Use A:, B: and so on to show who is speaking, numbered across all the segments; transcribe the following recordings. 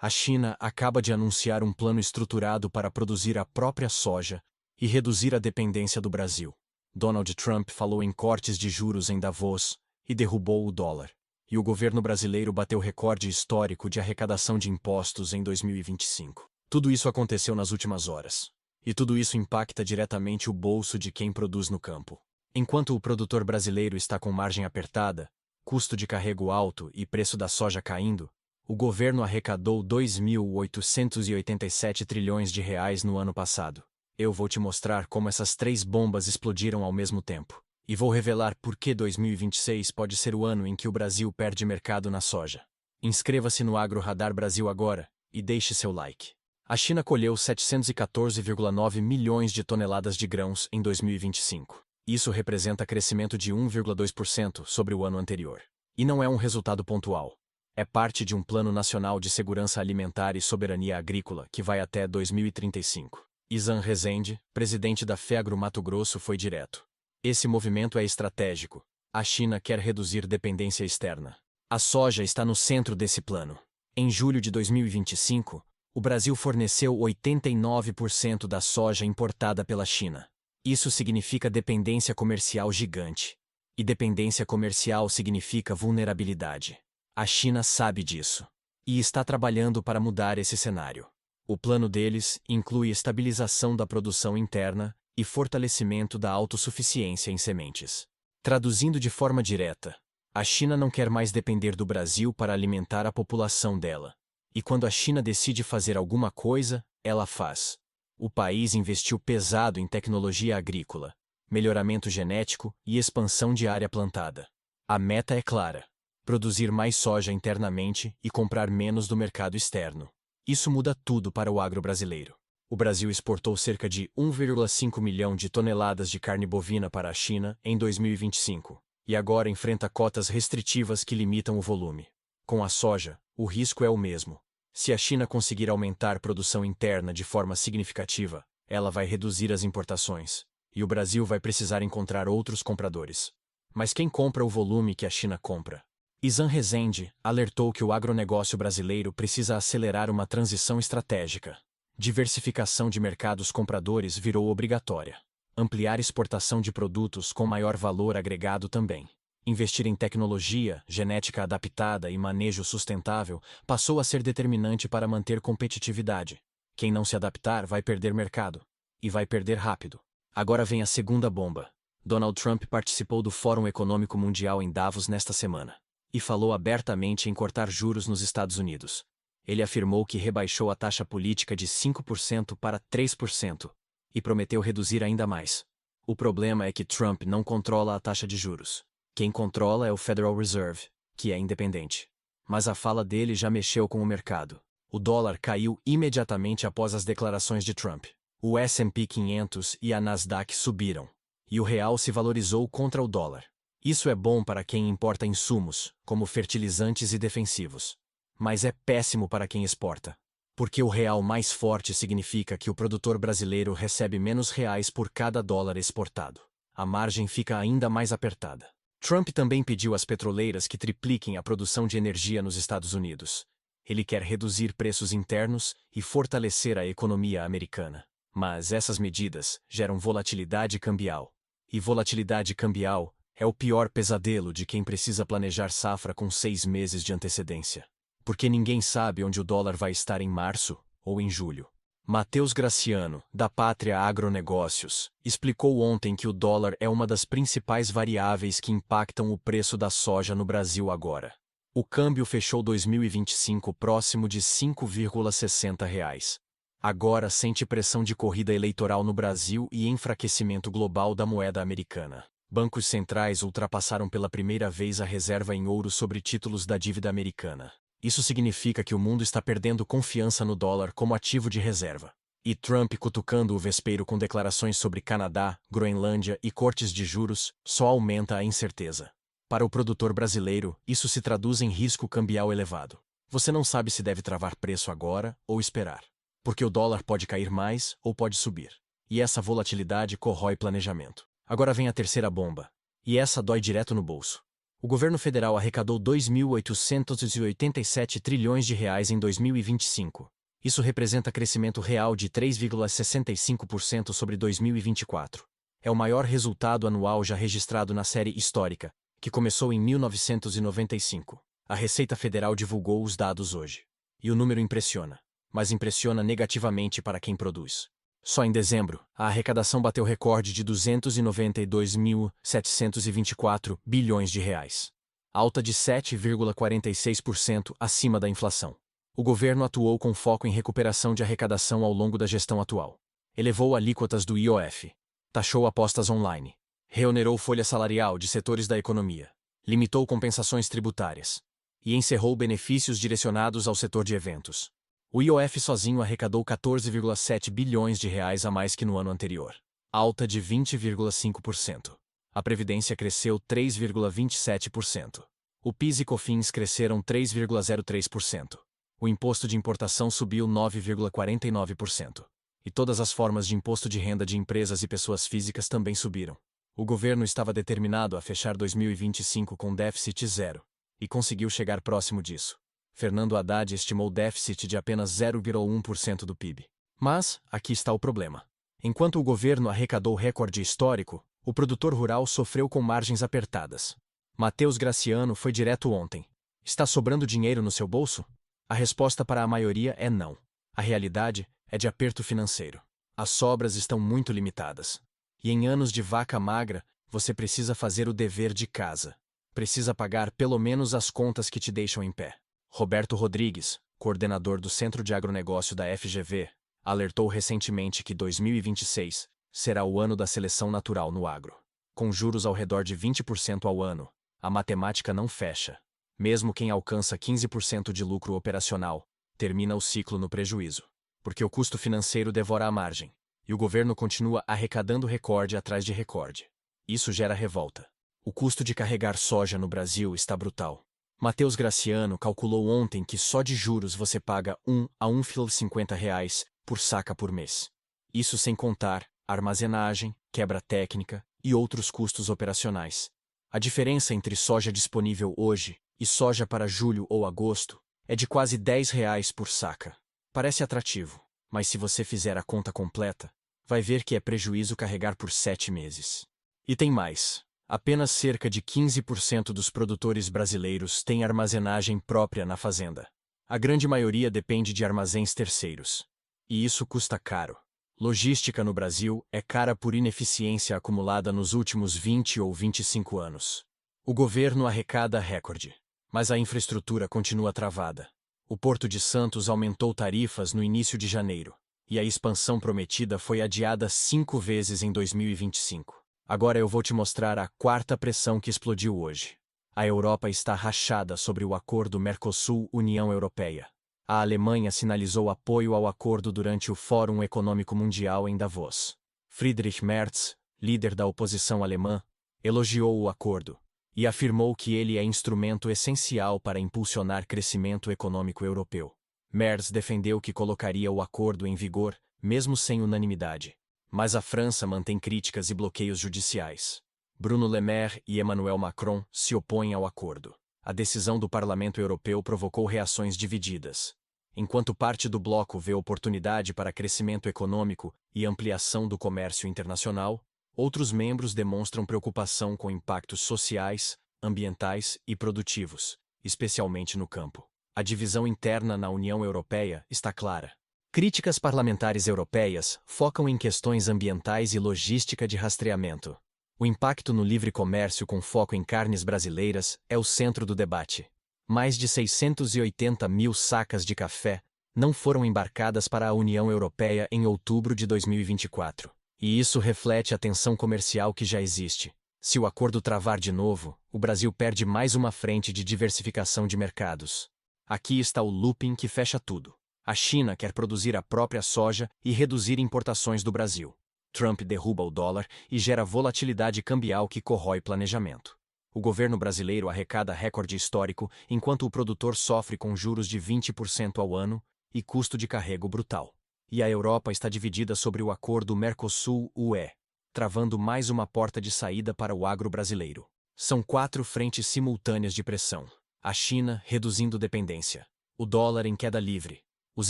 A: A China acaba de anunciar um plano estruturado para produzir a própria soja e reduzir a dependência do Brasil. Donald Trump falou em cortes de juros em Davos e derrubou o dólar. E o governo brasileiro bateu recorde histórico de arrecadação de impostos em 2025. Tudo isso aconteceu nas últimas horas. E tudo isso impacta diretamente o bolso de quem produz no campo. Enquanto o produtor brasileiro está com margem apertada, custo de carrego alto e preço da soja caindo, o governo arrecadou 2.887 trilhões de reais no ano passado. Eu vou te mostrar como essas três bombas explodiram ao mesmo tempo. E vou revelar por que 2026 pode ser o ano em que o Brasil perde mercado na soja. Inscreva-se no Agro Radar Brasil agora e deixe seu like. A China colheu 714,9 milhões de toneladas de grãos em 2025. Isso representa crescimento de 1,2% sobre o ano anterior. E não é um resultado pontual. É parte de um Plano Nacional de Segurança Alimentar e Soberania Agrícola que vai até 2035. Izan Rezende, presidente da FEAGRO Mato Grosso, foi direto. Esse movimento é estratégico. A China quer reduzir dependência externa. A soja está no centro desse plano. Em julho de 2025, o Brasil forneceu 89% da soja importada pela China. Isso significa dependência comercial gigante. E dependência comercial significa vulnerabilidade. A China sabe disso. E está trabalhando para mudar esse cenário. O plano deles inclui estabilização da produção interna e fortalecimento da autossuficiência em sementes. Traduzindo de forma direta, a China não quer mais depender do Brasil para alimentar a população dela. E quando a China decide fazer alguma coisa, ela faz. O país investiu pesado em tecnologia agrícola, melhoramento genético e expansão de área plantada. A meta é clara: produzir mais soja internamente e comprar menos do mercado externo. Isso muda tudo para o agro brasileiro. O Brasil exportou cerca de 1,5 milhão de toneladas de carne bovina para a China em 2025, e agora enfrenta cotas restritivas que limitam o volume. Com a soja, o risco é o mesmo. Se a China conseguir aumentar produção interna de forma significativa, ela vai reduzir as importações, e o Brasil vai precisar encontrar outros compradores. Mas quem compra o volume que a China compra? Izan Rezende alertou que o agronegócio brasileiro precisa acelerar uma transição estratégica. Diversificação de mercados compradores virou obrigatória. Ampliar exportação de produtos com maior valor agregado também. Investir em tecnologia, genética adaptada e manejo sustentável passou a ser determinante para manter competitividade. Quem não se adaptar vai perder mercado. E vai perder rápido. Agora vem a segunda bomba. Donald Trump participou do Fórum Econômico Mundial em Davos nesta semana. E falou abertamente em cortar juros nos Estados Unidos. Ele afirmou que rebaixou a taxa política de 5% para 3% e prometeu reduzir ainda mais. O problema é que Trump não controla a taxa de juros. Quem controla é o Federal Reserve, que é independente. Mas a fala dele já mexeu com o mercado. O dólar caiu imediatamente após as declarações de Trump. O S&P 500 e a Nasdaq subiram. E o real se valorizou contra o dólar. Isso é bom para quem importa insumos, como fertilizantes e defensivos. Mas é péssimo para quem exporta. Porque o real mais forte significa que o produtor brasileiro recebe menos reais por cada dólar exportado. A margem fica ainda mais apertada. Trump também pediu às petroleiras que tripliquem a produção de energia nos Estados Unidos. Ele quer reduzir preços internos e fortalecer a economia americana. Mas essas medidas geram volatilidade cambial. E volatilidade cambial é o pior pesadelo de quem precisa planejar safra com 6 meses de antecedência. Porque ninguém sabe onde o dólar vai estar em março ou em julho. Matheus Graciano, da Pátria Agronegócios, explicou ontem que o dólar é uma das principais variáveis que impactam o preço da soja no Brasil agora. O câmbio fechou 2025 próximo de R$ 5,60. Agora sente pressão de corrida eleitoral no Brasil e enfraquecimento global da moeda americana. Bancos centrais ultrapassaram pela primeira vez a reserva em ouro sobre títulos da dívida americana. Isso significa que o mundo está perdendo confiança no dólar como ativo de reserva. E Trump cutucando o vespeiro com declarações sobre Canadá, Groenlândia e cortes de juros só aumenta a incerteza. Para o produtor brasileiro, isso se traduz em risco cambial elevado. Você não sabe se deve travar preço agora ou esperar. Porque o dólar pode cair mais ou pode subir. E essa volatilidade corrói planejamento. Agora vem a terceira bomba. E essa dói direto no bolso. O governo federal arrecadou 2.887 trilhões de reais em 2025. Isso representa crescimento real de 3,65% sobre 2024. É o maior resultado anual já registrado na série histórica, que começou em 1995. A Receita Federal divulgou os dados hoje. E o número impressiona, mas impressiona negativamente para quem produz. Só em dezembro, a arrecadação bateu recorde de 292.724 bilhões de reais, alta de 7,46% acima da inflação. O governo atuou com foco em recuperação de arrecadação ao longo da gestão atual. Elevou alíquotas do IOF, taxou apostas online, reonerou folha salarial de setores da economia, limitou compensações tributárias e encerrou benefícios direcionados ao setor de eventos. O IOF sozinho arrecadou 14,7 bilhões de reais a mais que no ano anterior, alta de 20,5%. A Previdência cresceu 3,27%. O PIS e COFINS cresceram 3,03%. O imposto de importação subiu 9,49%. E todas as formas de imposto de renda de empresas e pessoas físicas também subiram. O governo estava determinado a fechar 2025 com déficit zero, e conseguiu chegar próximo disso. Fernando Haddad estimou déficit de apenas 0,1% do PIB. Mas, aqui está o problema. Enquanto o governo arrecadou recorde histórico, o produtor rural sofreu com margens apertadas. Matheus Graciano foi direto ontem. Está sobrando dinheiro no seu bolso? A resposta para a maioria é não. A realidade é de aperto financeiro. As sobras estão muito limitadas. E em anos de vaca magra, você precisa fazer o dever de casa. Precisa pagar pelo menos as contas que te deixam em pé. Roberto Rodrigues, coordenador do Centro de Agronegócio da FGV, alertou recentemente que 2026 será o ano da seleção natural no agro. Com juros ao redor de 20% ao ano, a matemática não fecha. Mesmo quem alcança 15% de lucro operacional, termina o ciclo no prejuízo. Porque o custo financeiro devora a margem, e o governo continua arrecadando recorde atrás de recorde. Isso gera revolta. O custo de carregar soja no Brasil está brutal. Matheus Graciano calculou ontem que só de juros você paga R$ 1 a R$ 1,50 por saca por mês. Isso sem contar armazenagem, quebra técnica e outros custos operacionais. A diferença entre soja disponível hoje e soja para julho ou agosto é de quase R$ 10 por saca. Parece atrativo, mas se você fizer a conta completa, vai ver que é prejuízo carregar por 7 meses. E tem mais. Apenas cerca de 15% dos produtores brasileiros têm armazenagem própria na fazenda. A grande maioria depende de armazéns terceiros. E isso custa caro. Logística no Brasil é cara por ineficiência acumulada nos últimos 20 ou 25 anos. O governo arrecada recorde, mas a infraestrutura continua travada. O Porto de Santos aumentou tarifas no início de janeiro, e a expansão prometida foi adiada 5 vezes em 2025. Agora eu vou te mostrar a quarta pressão que explodiu hoje. A Europa está rachada sobre o acordo Mercosul-União Europeia. A Alemanha sinalizou apoio ao acordo durante o Fórum Econômico Mundial em Davos. Friedrich Merz, líder da oposição alemã, elogiou o acordo e afirmou que ele é instrumento essencial para impulsionar crescimento econômico europeu. Merz defendeu que colocaria o acordo em vigor, mesmo sem unanimidade. Mas a França mantém críticas e bloqueios judiciais. Bruno Le Maire e Emmanuel Macron se opõem ao acordo. A decisão do Parlamento Europeu provocou reações divididas. Enquanto parte do bloco vê oportunidade para crescimento econômico e ampliação do comércio internacional, outros membros demonstram preocupação com impactos sociais, ambientais e produtivos, especialmente no campo. A divisão interna na União Europeia está clara. Críticas parlamentares europeias focam em questões ambientais e logística de rastreamento. O impacto no livre comércio com foco em carnes brasileiras é o centro do debate. Mais de 680 mil sacas de café não foram embarcadas para a União Europeia em outubro de 2024. E isso reflete a tensão comercial que já existe. Se o acordo travar de novo, o Brasil perde mais uma frente de diversificação de mercados. Aqui está o looping que fecha tudo. A China quer produzir a própria soja e reduzir importações do Brasil. Trump derruba o dólar e gera volatilidade cambial que corrói planejamento. O governo brasileiro arrecada recorde histórico enquanto o produtor sofre com juros de 20% ao ano e custo de carrego brutal. E a Europa está dividida sobre o acordo Mercosul-UE, travando mais uma porta de saída para o agro brasileiro. São 4 frentes simultâneas de pressão. A China reduzindo dependência, o dólar em queda livre, os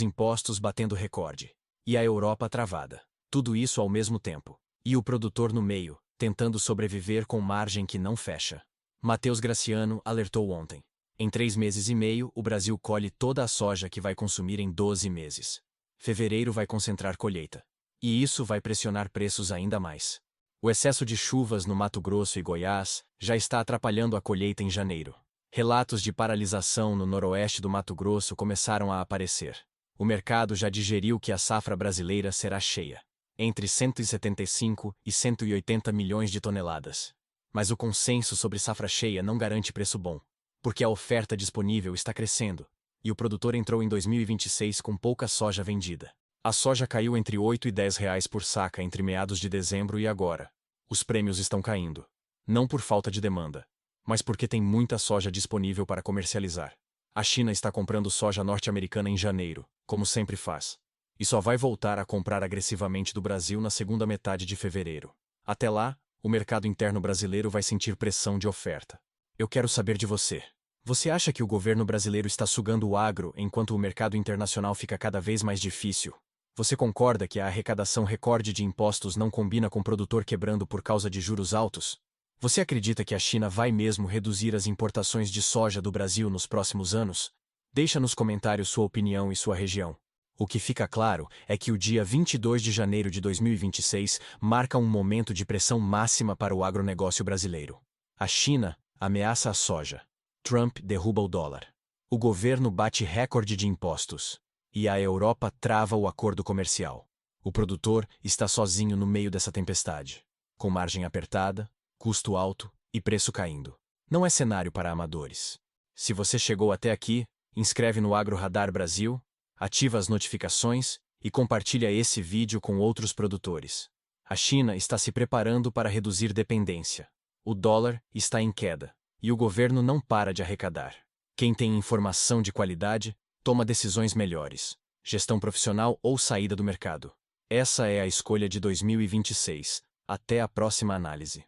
A: impostos batendo recorde, e a Europa travada. Tudo isso ao mesmo tempo. E o produtor no meio, tentando sobreviver com margem que não fecha. Matheus Graciano alertou ontem. Em 3 meses e meio, o Brasil colhe toda a soja que vai consumir em 12 meses. Fevereiro vai concentrar colheita. E isso vai pressionar preços ainda mais. O excesso de chuvas no Mato Grosso e Goiás já está atrapalhando a colheita em janeiro. Relatos de paralisação no noroeste do Mato Grosso começaram a aparecer. O mercado já digeriu que a safra brasileira será cheia, entre 175 e 180 milhões de toneladas. Mas o consenso sobre safra cheia não garante preço bom, porque a oferta disponível está crescendo, e o produtor entrou em 2026 com pouca soja vendida. A soja caiu entre R$ 8 e R$ 10 por saca entre meados de dezembro e agora. Os prêmios estão caindo. Não por falta de demanda, mas porque tem muita soja disponível para comercializar. A China está comprando soja norte-americana em janeiro, como sempre faz. E só vai voltar a comprar agressivamente do Brasil na segunda metade de fevereiro. Até lá, o mercado interno brasileiro vai sentir pressão de oferta. Eu quero saber de você. Você acha que o governo brasileiro está sugando o agro enquanto o mercado internacional fica cada vez mais difícil? Você concorda que a arrecadação recorde de impostos não combina com o produtor quebrando por causa de juros altos? Você acredita que a China vai mesmo reduzir as importações de soja do Brasil nos próximos anos? Deixa nos comentários sua opinião e sua região. O que fica claro é que o dia 22 de janeiro de 2026 marca um momento de pressão máxima para o agronegócio brasileiro. A China ameaça a soja. Trump derruba o dólar. O governo bate recorde de impostos. E a Europa trava o acordo comercial. O produtor está sozinho no meio dessa tempestade, com margem apertada, custo alto e preço caindo. Não é cenário para amadores. Se você chegou até aqui, inscreve no Agro Radar Brasil, ativa as notificações e compartilha esse vídeo com outros produtores. A China está se preparando para reduzir dependência. O dólar está em queda e o governo não para de arrecadar. Quem tem informação de qualidade, toma decisões melhores. Gestão profissional ou saída do mercado. Essa é a escolha de 2026. Até a próxima análise.